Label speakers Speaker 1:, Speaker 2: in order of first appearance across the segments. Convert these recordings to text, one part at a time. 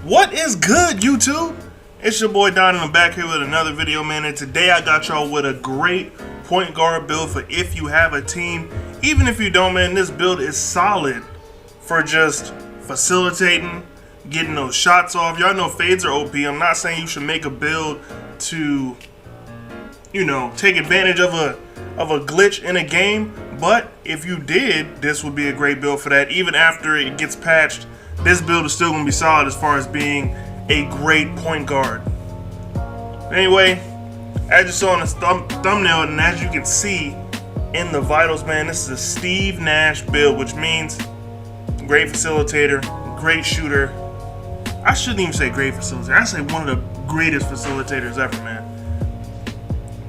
Speaker 1: What is good, YouTube? It's your boy Don, and I'm back here with another video, man. And today I got y'all with a great point guard build for if you have a team. Even if you don't, man, this build is solid for just facilitating, getting those shots off. Y'all know fades are OP. I'm not saying you should make a build to, you know, take advantage of a glitch in a game. But if you did, this would be a great build for that. Even after it gets patched, this build is still going to be solid as far as being a great point guard. Anyway, as you saw in the thumbnail, and as you can see in the vitals, man, this is a Steve Nash build, which means great facilitator, great shooter. I shouldn't even say great facilitator. I say one of the greatest facilitators ever, man.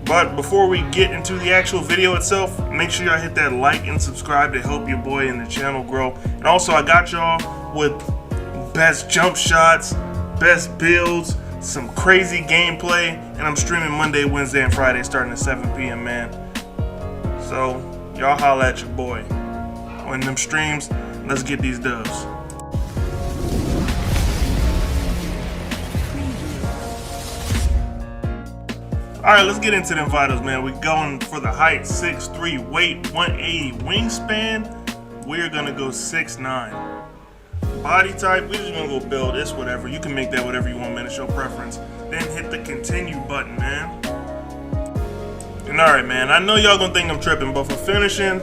Speaker 1: But before we get into the actual video itself, make sure y'all hit that like and subscribe to help your boy and the channel grow. And also, I got y'all with best jump shots, best builds, some crazy gameplay, and I'm streaming Monday, Wednesday, and Friday starting at 7 p.m., man. So, y'all holla at your boy on them streams. Let's get these dubs. Alright, let's get into them vitals, man. We're going for the height, 6'3", weight, 180, wingspan, we're gonna go 6'9". Body type, we're just gonna go build. It's whatever. You can make that whatever you want, man. It's your preference. Then hit the continue button, man. And alright, man, I know y'all gonna think I'm tripping, but for finishing,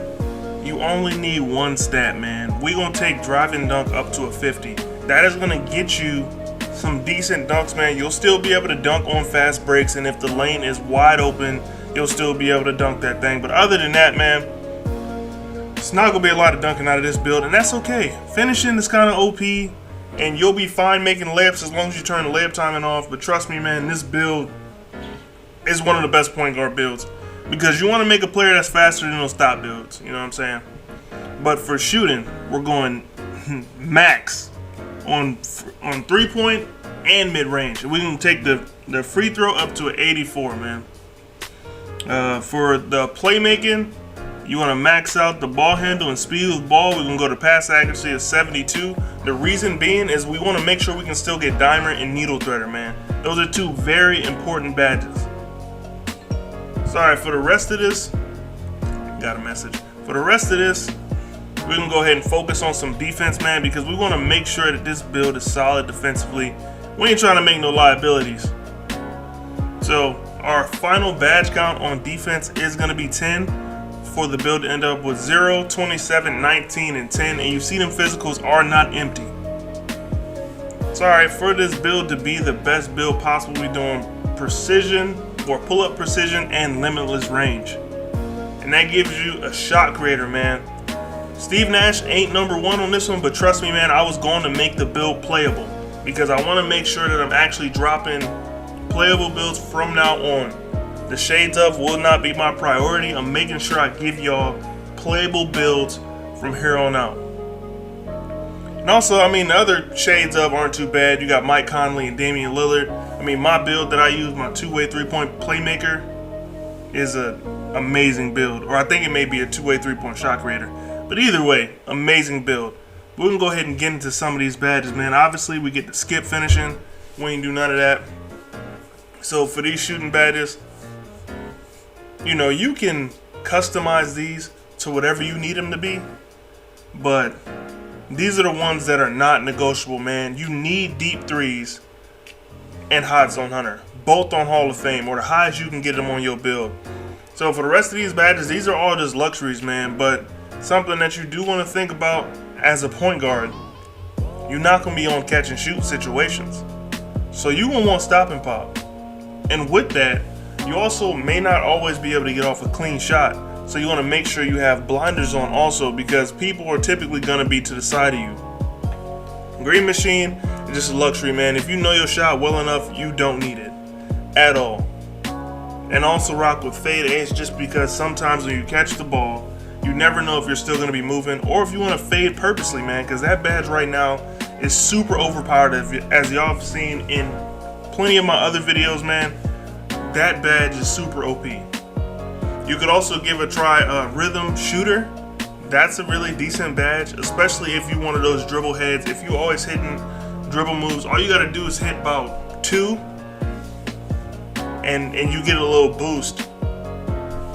Speaker 1: you only need one stat, man. We're gonna take drive and dunk up to a 50. That is gonna get you some decent dunks, man. You'll still be able to dunk on fast breaks, and if the lane is wide open, you'll still be able to dunk that thing. But other than that, man, it's not gonna be a lot of dunking out of this build, and that's okay. Finishing is kind of OP, and you'll be fine making layups as long as you turn the layup timing off. But trust me, man, this build is one of the best point guard builds because you want to make a player that's faster than those stop builds. You know what I'm saying? But for shooting, we're going max on 3-point and mid-range. We can take the free throw up to an 84, man. For the playmaking, you want to max out the ball handle and speed with ball. We're going to go to pass accuracy of 72. The reason being is we want to make sure we can still get dimer and needle threader, man. Those are two very important badges. Sorry, for the rest of this, got a message. For the rest of this, we're going to go ahead and focus on some defense, man, because we want to make sure that this build is solid defensively. We ain't trying to make no liabilities. So our final badge count on defense is going to be 10 for the build to end up with 0, 27, 19, and 10. And you see them physicals are not empty. So alright, for this build to be the best build possible, we're doing precision or pull-up precision and limitless range. And that gives you a shot creator, man. Steve Nash ain't number one on this one, but trust me, man, I was going to make the build playable because I want to make sure that I'm actually dropping playable builds from now on. The shades of will not be my priority. I'm making sure I give y'all playable builds from here on out. And also, I mean, the other shades of aren't too bad. You got Mike Conley and Damian Lillard. I mean, my build that I use, my two-way three-point playmaker, is an amazing build. Or I think it may be a two-way three-point shot creator. But either way, amazing build. We're going to go ahead and get into some of these badges, man. Obviously, we get the skip finishing. We ain't do none of that. So for these shooting badges, you know, you can customize these to whatever you need them to be. But these are the ones that are not negotiable, man. You need deep threes and hot zone hunter. Both on Hall of Fame, or the highest you can get them on your build. So for the rest of these badges, these are all just luxuries, man. But something that you do want to think about as a point guard, you're not going to be on catch and shoot situations. So you're going to want stop and pop. And with that, you also may not always be able to get off a clean shot. So you want to make sure you have blinders on also, because people are typically going to be to the side of you. Green machine is just a luxury, man. If you know your shot well enough, you don't need it at all. And also rock with fade edge, just because sometimes when you catch the ball, you never know if you're still going to be moving or if you want to fade purposely, man, because that badge right now is super overpowered. As y'all have seen in plenty of my other videos, man, that badge is super OP. You could also give a try rhythm shooter. That's a really decent badge, especially if you're one of those dribble heads. If you're always hitting dribble moves, all you gotta do is hit about 2 and you get a little boost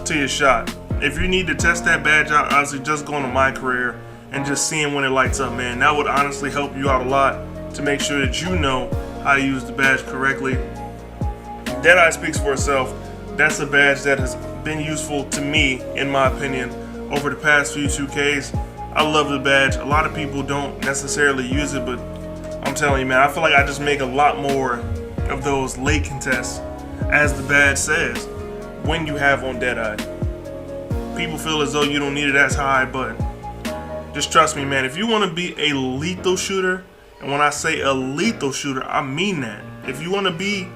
Speaker 1: to your shot. If you need to test that badge out, honestly, just going to mycareer and just seeing when it lights up, man. That would honestly help you out a lot to make sure that you know how to use the badge correctly. Deadeye speaks for itself. That's a badge that has been useful to me, in my opinion, over the past few 2Ks. I love the badge. A lot of people don't necessarily use it, but I'm telling you, man, I feel like I just make a lot more of those late contests, as the badge says, when you have on Deadeye. People feel as though you don't need it as high, but just trust me, man. If you want to be a lethal shooter, and when I say a lethal shooter, I mean that. If you want to be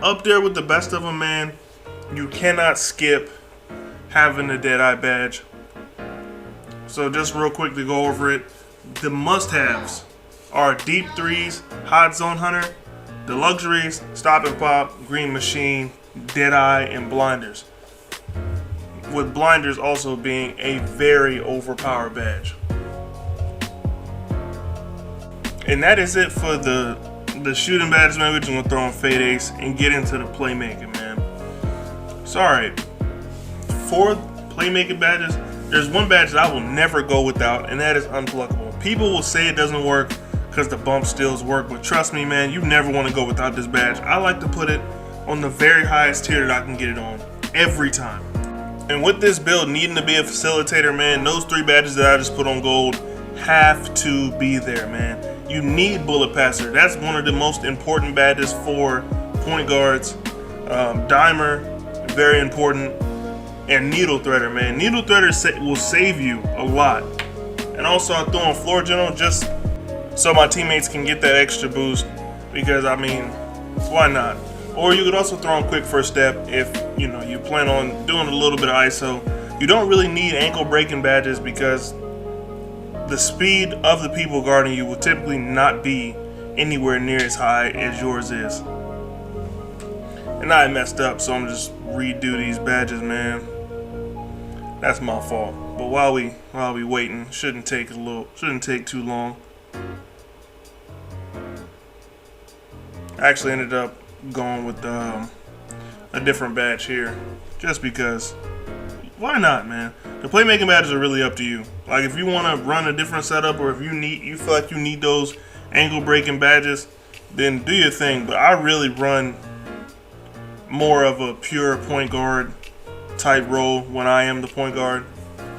Speaker 1: up there with the best of them, man, you cannot skip having the Deadeye badge. So just real quick to go over it, the must-haves are deep threes, hot zone hunter, the luxuries, stop and pop, green machine, Deadeye, and blinders. With blinders also being a very overpowered badge. And that is it for the shooting badges, man. We're just gonna throw in Fade Ace and get into the playmaking, man. Sorry, for playmaking badges, there's one badge that I will never go without, and that is unpluckable. People will say it doesn't work because the bump stills work, but trust me, man, you never want to go without this badge. I like to put it on the very highest tier that I can get it on every time. And with this build needing to be a facilitator, man, those 3 badges that I just put on gold have to be there, man. You need bullet passer. That's one of the most important badges for point guards. Dimer, very important. And needle threader, man. Needle threader will save you a lot. And also I throw on floor general just so my teammates can get that extra boost, because I mean, why not? Or you could also throw on quick first step if you know you plan on doing a little bit of ISO. You don't really need ankle breaking badges because the speed of the people guarding you will typically not be anywhere near as high as yours is. And I messed up, so I'm just redo these badges, man. That's my fault. But while we waiting, shouldn't take too long. I actually ended up going with a different badge here, just because. Why not, man? The playmaking badges are really up to you. Like if you want to run a different setup, or if you feel like you need those ankle breaking badges, then do your thing. But I really run more of a pure point guard type role when I am the point guard.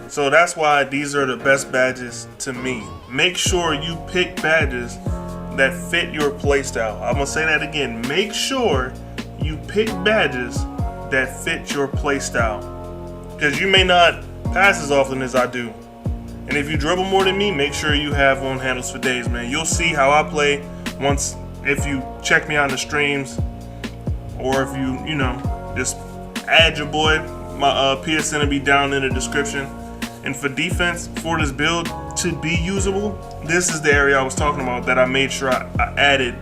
Speaker 1: So that's why these are the best badges to me. Make sure you pick badges that fit your playstyle. I'm gonna say that again. Make sure you pick badges that fit your playstyle, because you may not pass as often as I do. And if you dribble more than me, make sure you have on handles for days, man. You'll see how I play if you check me on the streams, or if you know, just add your boy. My PSN will be down in the description. And for defense, for this build to be usable, this is the area I was talking about that I made sure I added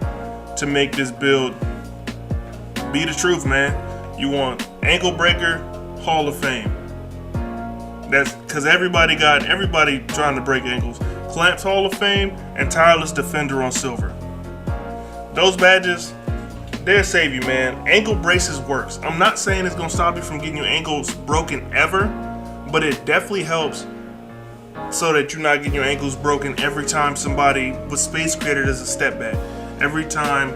Speaker 1: to make this build be the truth, man. You want ankle breaker, Hall of Fame. That's because everybody trying to break ankles. Clamps, Hall of Fame, and tireless defender on silver. Those badges, they'll save you, man. Ankle braces works. I'm not saying it's gonna stop you from getting your ankles broken ever, but it definitely helps so that you're not getting your ankles broken every time somebody with Space Creator does a step back. Every time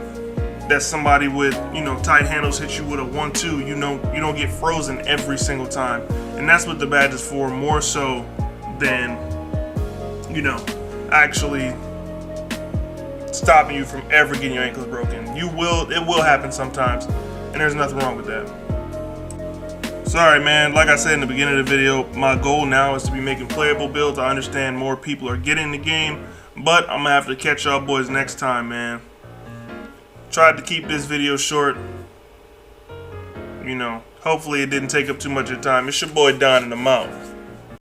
Speaker 1: that somebody with, tight handles hits you with a 1-2, you don't get frozen every single time. And that's what the badge is for, more so than, actually stopping you from ever getting your ankles broken. It will happen sometimes, and there's nothing wrong with that. Sorry, man. Like I said in the beginning of the video, my goal now is to be making playable builds. I understand more people are getting the game, but I'm gonna have to catch y'all boys next time, man. Tried to keep this video short. Hopefully it didn't take up too much of your time. It's your boy Don in the mouth.